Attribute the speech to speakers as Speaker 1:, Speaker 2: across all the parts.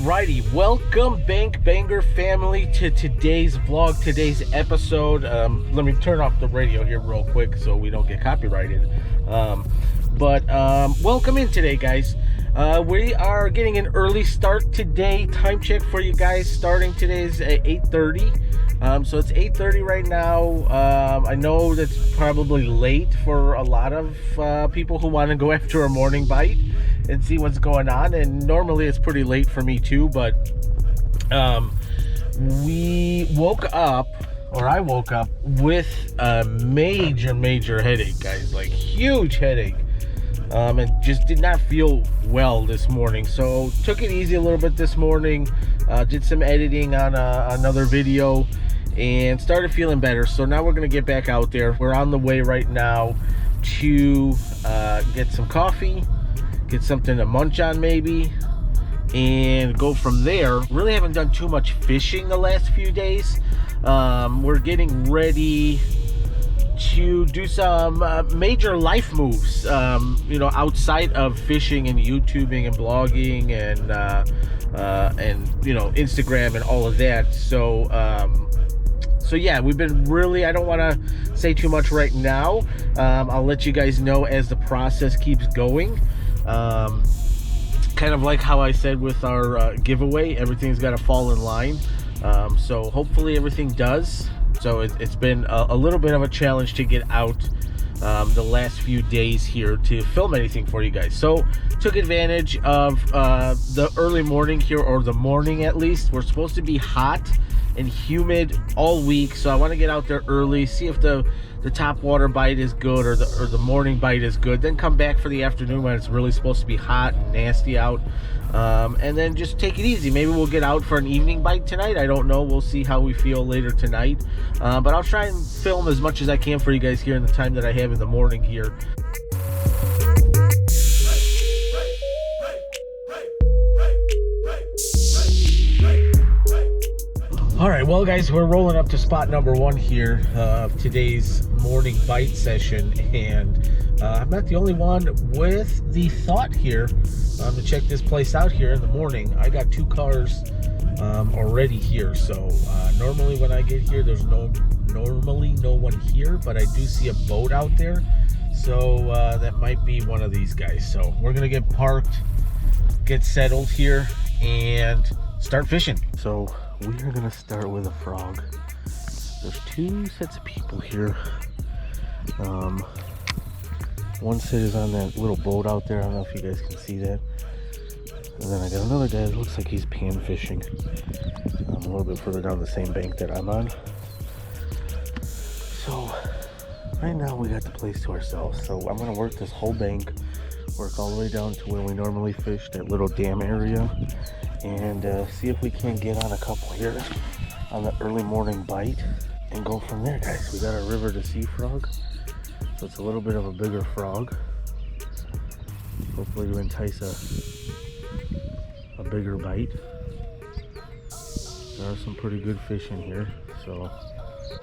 Speaker 1: Alrighty, welcome Bank Banger family to today's vlog, today's episode. Let me turn off the radio here real quick so we don't get copyrighted. Welcome in today, guys. We are getting an early start today. Time check for you guys starting today is at 8:30. So it's 8:30 right now. I know that's probably late for a lot of people who want to go after a morning bite and see what's going on, and normally it's pretty late for me too, but we woke up, or I woke up with a major headache, guys, like huge headache, and just did not feel well this morning. So took it easy a little bit this morning, did some editing on another video and started feeling better. So now we're gonna get back out there. We're on the way right now to get some coffee, get something to munch on maybe, and go from there. Really haven't done too much fishing the last few days. We're getting ready to do some major life moves, you know, outside of fishing and YouTubing and blogging and you know, Instagram and all of that. So yeah, we've been really, I don't want to say too much right now. I'll let you guys know as the process keeps going. Kind of like how I said with our giveaway, everything's got to fall in line. So hopefully everything does. So it's been a little bit of a challenge to get out the last few days here to film anything for you guys. So took advantage of the early morning here, or the morning at least. We're supposed to be hot and humid all week, so I want to get out there early, see if the top water bite is good, or the morning bite is good, then come back for the afternoon when it's really supposed to be hot and nasty out, and then just take it easy. Maybe we'll get out for an evening bite tonight. I don't know, we'll see how we feel later tonight, but I'll try and film as much as I can for you guys here in the time that I have in the morning here. All right, well, guys, we're rolling up to spot number one here of today's morning bite session, and I'm not the only one with the thought here to check this place out here in the morning. I got two cars already here, so normally when I get here, there's normally no one here, but I do see a boat out there, so that might be one of these guys. So we're gonna get parked, get settled here, and start fishing. So we are gonna start with a frog. There's two sets of people here. One set is on that little boat out there. I don't know if you guys can see that. And then I got another guy that looks like he's pan fishing a little bit further down the same bank that I'm on. So right now we got the place to ourselves. So I'm gonna work this whole bank, work all the way down to where we normally fish, that little dam area, and see if we can't get on a couple here on the early morning bite and go from there, guys. We got a river to sea frog, so it's a little bit of a bigger frog. Hopefully to entice a bigger bite. There are some pretty good fish in here, so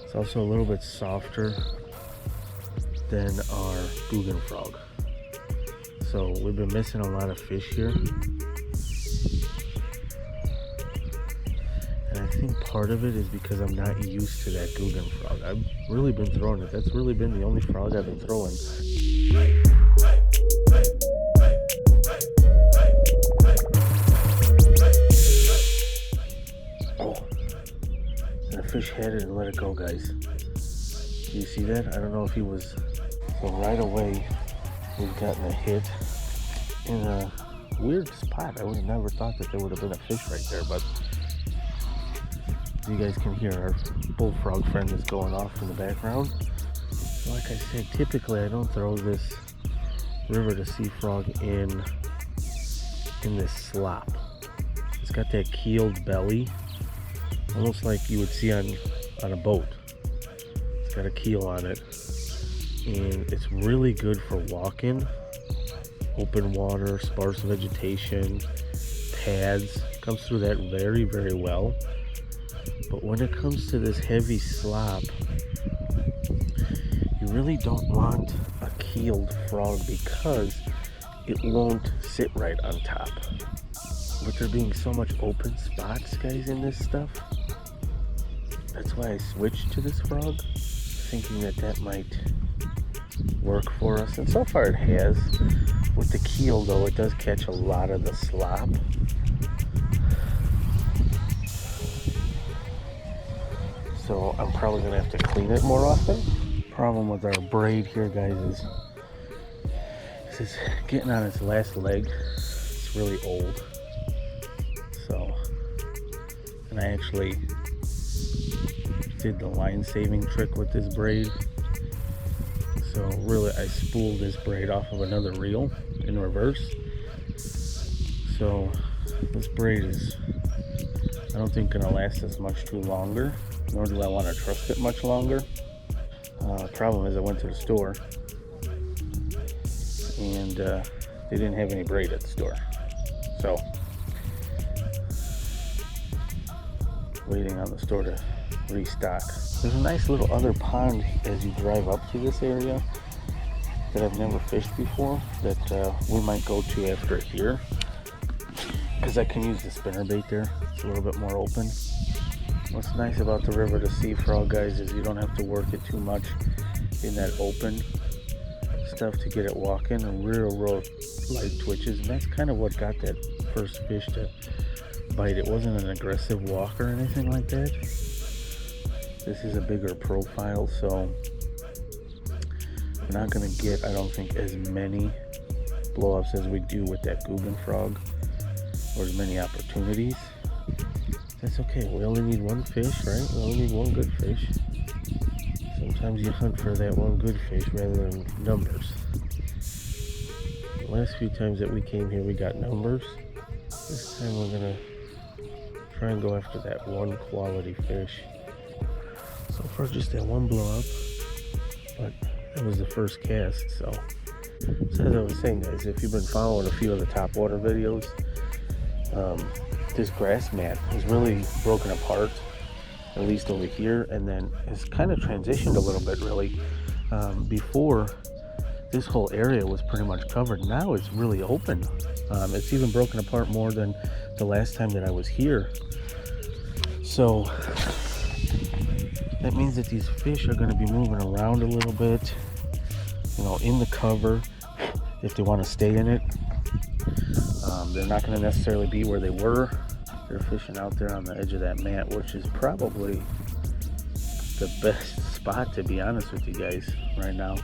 Speaker 1: it's also a little bit softer than our Boogan frog. So we've been missing a lot of fish here. And I think part of it is because I'm not used to that Guggen frog. I've really been throwing it. That's really been the only frog I've been throwing. Oh, and the fish had it and let it go, guys. Do you see that? I don't know if he was... So right away, we've gotten a hit in a weird spot. I would have never thought that there would have been a fish right there, but you guys can hear our bullfrog friend is going off in the background. Like I said, typically I don't throw this river to sea frog in this slop. It's got that keeled belly, almost like you would see on a boat. It's got a keel on it, and it's really good for walking, open water, sparse vegetation, pads. Comes through that very well. But when it comes to this heavy slop, you really don't want a keeled frog because it won't sit right on top. with there being so much open spots, guys, in this stuff, that's why I switched to this frog, thinking that that might work for us. And so far it has. With the keel though, it does catch a lot of the slop. So I'm probably gonna have to clean it more often. Problem with our braid here, guys, is it's getting on its last leg. It's really old. So, and I actually did the line saving trick with this braid. So really I spooled this braid off of another reel in reverse. So this braid is, I don't think, gonna last as much too longer, nor do I want to trust it much longer. Problem is I went to the store and they didn't have any braid at the store. So waiting on the store to restock. There's a nice little other pond as you drive up to this area that I've never fished before that we might go to after here, because I can use the spinnerbait there. It's a little bit more open. What's nice about the river to sea frog, guys, is you don't have to work it too much in that open stuff to get it walking, and real light twitches, and that's kind of what got that first fish to bite. It wasn't an aggressive walk or anything like that. This is a bigger profile, so we're not going to get, I don't think, as many blow-ups as we do with that Guggen frog, or as many opportunities. That's okay. We only need one fish, right? We only need one good fish. Sometimes you hunt for that one good fish rather than numbers. The last few times that we came here, we got numbers. This time we're going to try and go after that one quality fish. So far, just that one blow up, but that was the first cast. So as I was saying, guys, if you've been following a few of the top water videos, this grass mat is really broken apart, at least over here, and then it's kind of transitioned a little bit, really. Before, this whole area was pretty much covered. Now it's really open. It's even broken apart more than the last time that I was here. So that means that these fish are going to be moving around a little bit, you know, in the cover, if they want to stay in it. They're not going to necessarily be where they were. They're fishing out there on the edge of that mat, which is probably the best spot, to be honest with you guys, right now.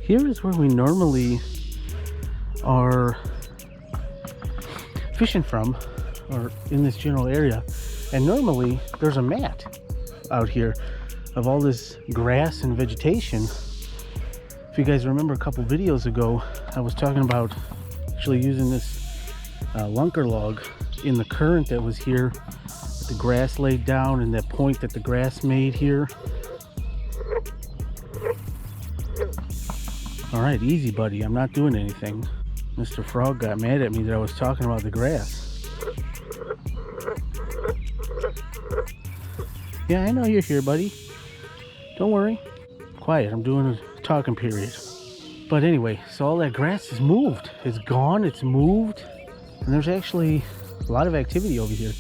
Speaker 1: Here is where we normally are fishing from, or in this general area, and normally there's a mat out here of all this grass and vegetation. If you guys remember a couple videos ago, I was talking about actually using this lunker log in the current that was here, with the grass laid down and that point that the grass made here. All right, easy, buddy. I'm not doing anything. Mr. Frog got mad at me that I was talking about the grass. Yeah, I know you're here, buddy. Don't worry. Quiet, I'm doing a talking period. But anyway, so all that grass is moved. It's gone, it's moved. And there's actually a lot of activity over here.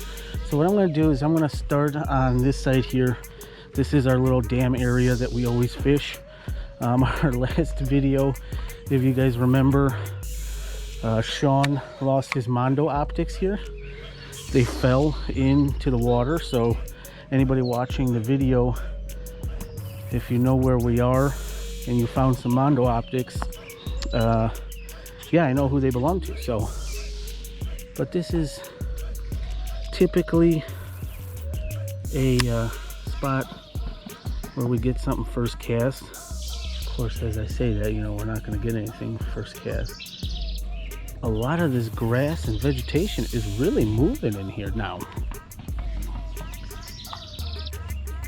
Speaker 1: So what I'm going to do is I'm going to start on this side here. This is our little dam area that we always fish. Our last video, if you guys remember, Sean lost his Mondo optics here. They fell into the water, so anybody watching the video, if you know where we are and you found some Mondo optics, yeah, I know who they belong to. So, but this is typically a spot where we get something first cast. Of course, as I say that, you know, we're not going to get anything first cast. A lot of this grass and vegetation is really moving in here now.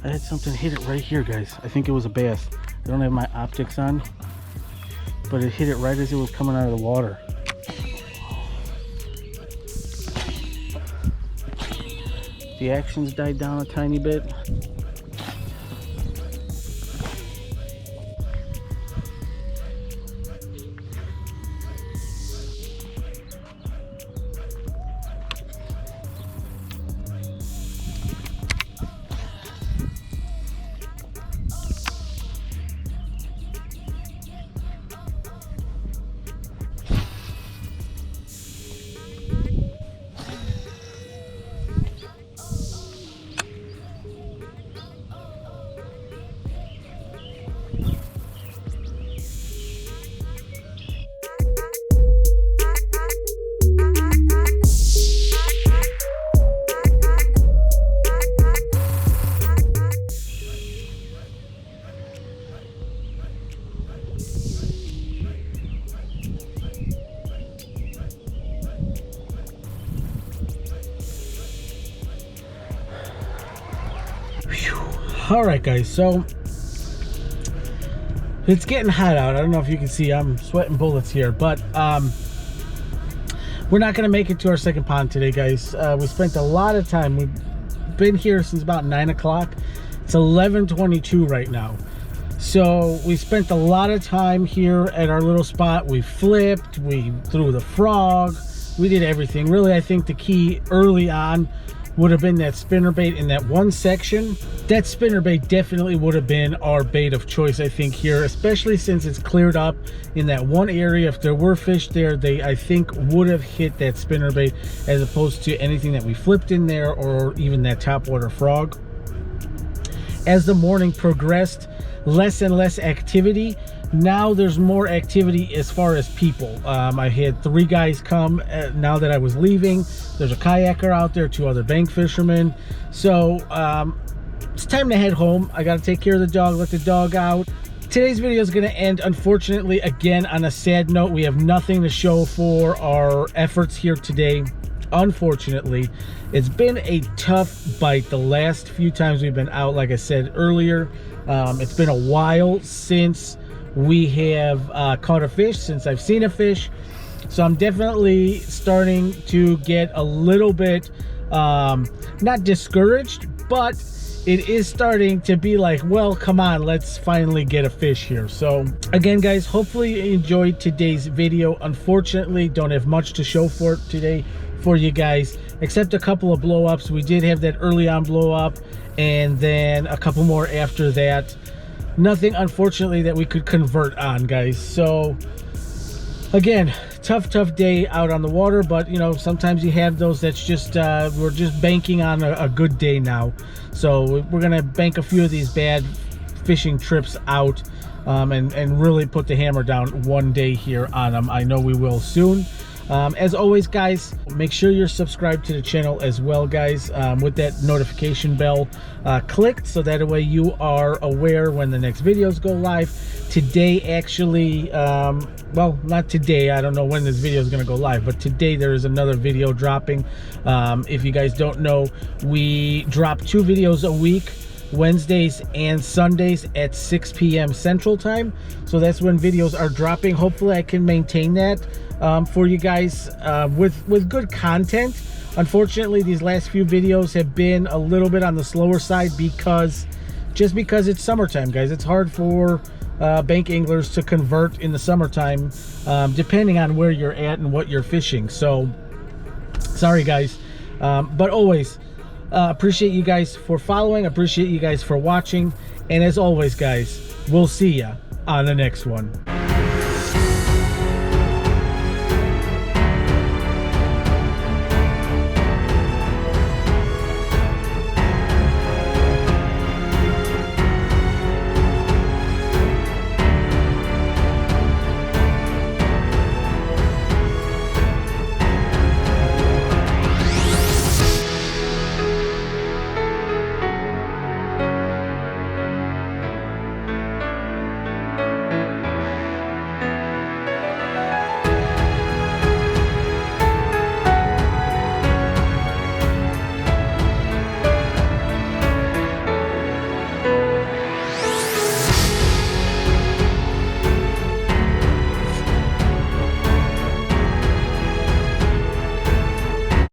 Speaker 1: I had something hit it right here, guys. I think it was a bass. I don't have my optics on, but it hit it right as it was coming out of the water. The action's died down a tiny bit. All right, guys, so it's getting hot out. I don't know if you can see, I'm sweating bullets here, but we're not gonna make it to our second pond today, guys. We spent a lot of time. We've been here since about 9 o'clock. It's 11:22 right now. So we spent a lot of time here at our little spot. We flipped, we threw the frog, we did everything. Really, I think the key early on would have been that spinnerbait in that one section. That spinnerbait definitely would have been our bait of choice, I think, here, especially since it's cleared up in that one area. If there were fish there, they, I think, would have hit that spinnerbait as opposed to anything that we flipped in there or even that topwater frog. As the morning progressed, less and less activity. Now there's more activity as far as people. I had 3 guys come now that I was leaving. There's a kayaker out there, 2 other bank fishermen. So it's time to head home. I got to take care of the dog, let the dog out. Today's video is going to end, unfortunately, again on a sad note. We have nothing to show for our efforts here today. Unfortunately, it's been a tough bite the last few times we've been out. Like I said earlier, it's been a while since we have caught a fish, since I've seen a fish. So I'm definitely starting to get a little bit not discouraged, but it is starting to be like, well, come on, let's finally get a fish here. So again, guys, hopefully you enjoyed today's video. Unfortunately, don't have much to show for it today for you guys, except a couple of blow ups. We did have that early on blow up, and then a couple more after that. Nothing, unfortunately, that we could convert on, guys. So again, tough day out on the water, but you know, sometimes you have those that's just we're just banking on a good day now. So we're gonna bank a few of these bad fishing trips out and really put the hammer down one day here on them. I know we will soon. As always, guys, make sure you're subscribed to the channel as well, guys, with that notification bell clicked, so that way you are aware when the next videos go live. Today, actually, well, not today, I don't know when this video is going to go live, but today there is another video dropping. If you guys don't know, we drop 2 videos a week, Wednesdays and Sundays at 6 p.m. Central Time. So that's when videos are dropping. Hopefully I can maintain that for you guys with good content. Unfortunately, these last few videos have been a little bit on the slower side because it's summertime, guys. It's hard for bank anglers to convert in the summertime, depending on where you're at and what you're fishing. So sorry, guys, but always appreciate you guys for following, appreciate you guys for watching, and as always, guys, we'll see ya on the next one.